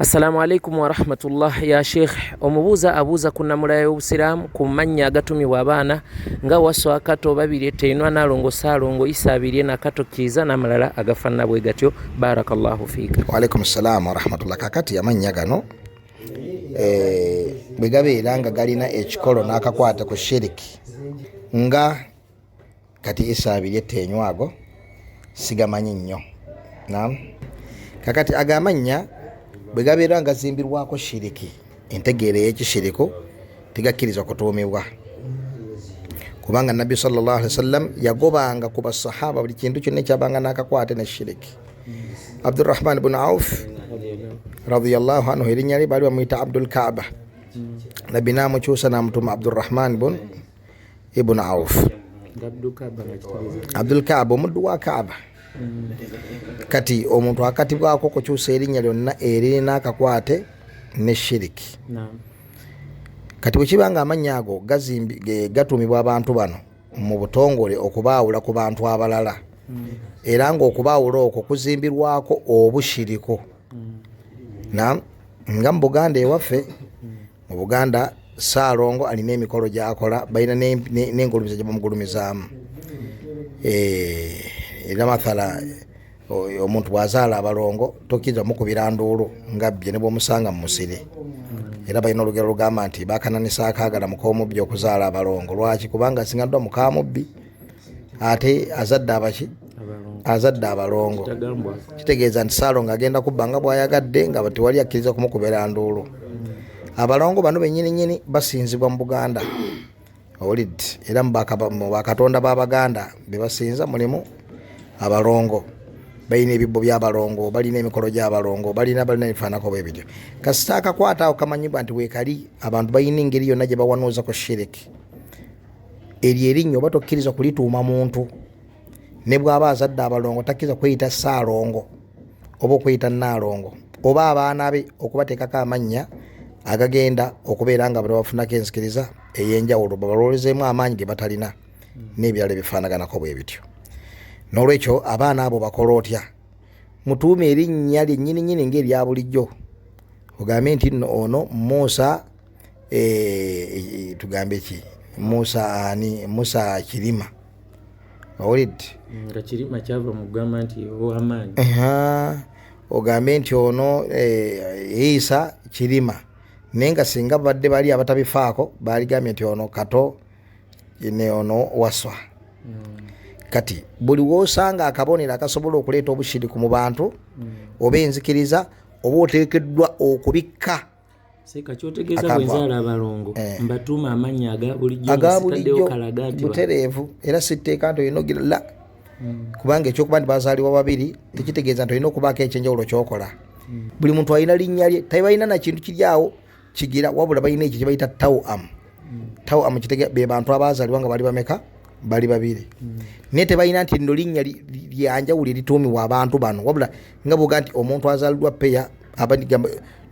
Assalamu alaikum wa rahmatullah. Ya Sheikh, omubuuza abuuza ku nnamula y'obusiraamu ku mannya agatumibwa abaana nga Wasso Akato babiri Teinwa Nalongo Saalongo Isa abiri Nakato Kiiza n'amalala agafaanana bwe gatyo. Barakallahu fiika. Wa alaikum salaam wa rahmatullah. Kakati amannya gano bwe gabeera nga galina ekikolo n'akakwata ku shiriki nga kati Isa abiri Teinwa ago sigamanyi nnyo. Naam. Kakati agamanya bwe gabeera nga zimbirwako shiriki entegeera y'ekishiriko tegakkirizwa kutuumibwa, kubanga Nabbi sallallahu alaihi wasallam yagobanga ku basahaba buli kintu kyonna ekyabanga n'akakwate ne shiriki. Abdurrahman ibn Auf radiyallahu anhu erinnya lye baali bamuyita Abdul Kaaba, Nabbi n'amukyusa n'amutuma Abdurrahman ibn Auf. Abdul Kaaba omuddu wa Kaaba. Kati omuntu akatibwako kukyusa erinnya lyonna erina akakwate ne shiriki. Kati bwe kibanga amannya ago gatumibwa abantu bano mu butongole okubaawula ku bantu abalala, era ng'okubaawula okwo kuzimbirwako obushiriko. Nga mu Buganda ewaffe, mu Buganda Saalongo alina emikolo gy'akola, balina n'engulumiza gye bamugulumizaamu. Era mathala omuntu bwazaala abalongo tokkiriza mukubira nduulu nga bbye ne bw'omusanga mu musiri. Era balina olugero lugamba nti bakananisa akaagala mukoomubbi okuzaala abalongo. Lwaki? Kubanga asingaddwa mukaamubbi ate azadde abaki? Azadde abalongo. Kitegeeza nti Saalongo agenda kubba nga bw'ayagadde nga tewali akkiriza kumukubira nduulu. Abalongo bano bennyini basinzibwa mu Buganda. Owulidde? Era mu bakatonda b'Abaganda be basinza mulimu abalongo. Balina ebibbo by'abalongo, balina emikolo gy'abalongo, balina ebifaanako bwe bityo. Kasita akakwata awo kamanyibwa nti weekali abantu balina engeri yonna gye bawanuuza ku shiriki. Eryo erinnya oba tokkiriza kulituuma muntu, ne bw'aba azadde abalongo takkiriza kweyita Saalongo oba okweyita Naalongo, oba abaana be okubateekako amannya agagenda okubeera nga bafunako enzikiriza ey'enjawulo, babaloolezeemu amaanyi ge batalina n'ebirala ebifaanaganako bwe bityo. N'olwekyo abaana abo bakola otya? Mutuume erinnya lyennyini ng'erya bulijjo. Ogambe nti ono Musa, tugambe ki? Musa Kirima. Owulidde? Nga Kirima kyava mu kugamba nti ow'amaanyi. Ogambe nti ono Isa Kirima. Naye nga singa badde bali abatabifaako baaligambye nti ono Kato ne ono Waswa. Kati buli w'osanga akabonero akasobola okuleeta obushiriku mu bantu oba enzikiriza oba oteekeddwa okubikka. Kyotegeeza bwenzaala abalongo mbatuuma amannya agabulijjo butereevu, era sitteeka nti olina ogira kubanga ekyokuba nti bazaalibwa babiri tekitegeeza nti olina okubaako ekyenjawulo kyokola. Buli muntu alina linnya lye, tabalina na kintu kiri awo kigira, wabula balina ekyo kye bayita tawam. Tawam kitegeeza be bantu abaazaalibwa nga bali bameka? Bali babiri. Naye tebalina nti nno linnya lyanjawulo erituumibwa abantu bano, wabula nga bwoga nti omuntu azaalibwa Peya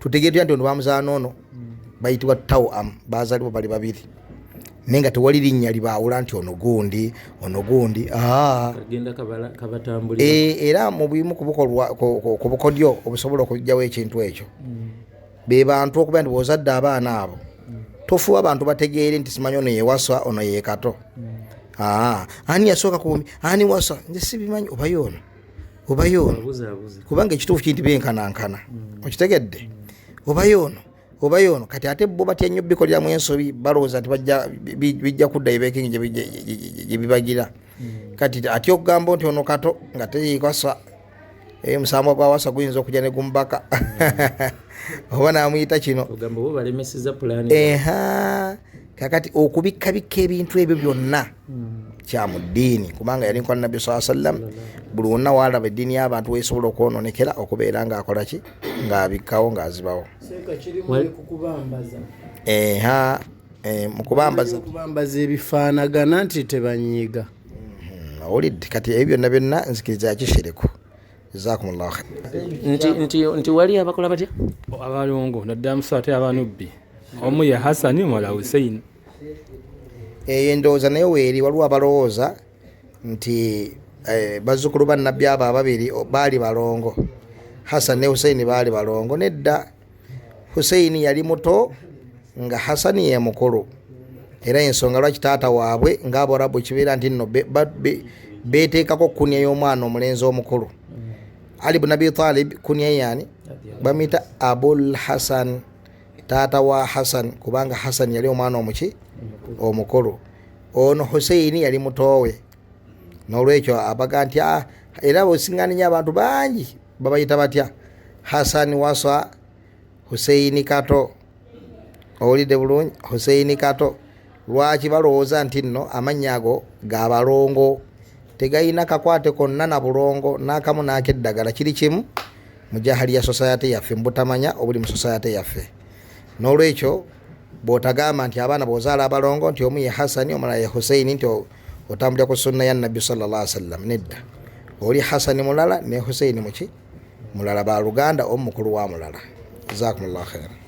tutegeera nti ono bamuzaala n'ono bayitibwa tawam, baazaalibwa bali babiri. Naye nga tewali linnya libaawula nti ono gundi. Era mu buyimu ku bukodyo obusobola okujjawo ekintu ekyo, be bantu okuba nti bw'ozadde abaana abo tofuwa abantu bategeere nti simanyi ono ye Waswa ono ye Kato. Ani yasooka kumbi, ani Waswa, nze sibimanyi, oba yono kubanga ekituufu kinti benkanankana. Okitegedde? Oba yono kati ate bo batya nnyo bikoleramu ensobi, balowooza nti bijja kudda ebeekingi gye bibagira. Kati ate okugamba nti ono Kato nga teri Waswa, omusambwa gwa Waswa guyinza okujja ne gumbaka oba n'amuyita kino. Kakati okubikkabikka ebintu ebyo byonna kya mu ddiini, kubanga yali nkola Nabbi sallallahu alaihi wasallam buli wonna waalaba eddiini y'abantu weesobola okwononekera okubeera ng'akola ki? Ng'abikkawo ng'azibawo. Mu kubambaza ebifaanagana nti tebanyiiga. Owulidde? Kati ebyo byonna nzikiriza ya kishiriku. Jazakumullahu khairan. Nti wali abakola batya? Abalongo naddala Musa ate abanubbi. Omu ye Hasani omulala Hussein. Endowooza naye weeri waliwo abalowooza nti bazzukulu ba Nabbi abo ababiri baali balongo. Hassan ne Hussein baali balongo. Nedda, Huseini yali muto nga Hasani ye mukulu, era ensonga lwaki taata waabwe ng'Abarabu kibeera nti nno beeteekako kunya y'omwana omulenzi omukulu. Ali ibn Abi Talib kunya yani bamuyita Abul Hasan, taata wa Hasan, kubanga Hasan yali omwana omukulu. Ono Huseini yali mutowe, n'olwekyo abaga nti era bw'osiŋŋaaninya abantu bangi babayita batya, Hasani wasa, Huseini kato. Owulidde bulungi, Huseini kato. Lwaki balowooza nti nno amannya ago ga balongo, tegayina kakwate konna na bulongo n'akamu n'akeddagala, kiri kimu mu jahaliya society yaffe, mubutamanya obuli mu society yaffe. N'olwekyo bw'otagamba nti abaana bw'ozaala abalongo nti omu ye Hasani omulala ye Huseini nti otambulira ku sunna ya Nabbi sallallahu alaihi wasallam, nedda. Oli Hasani mulala ne Huseini mulala, ba luganda, omu mukulu wa mulala. Jazakumullahu khairan.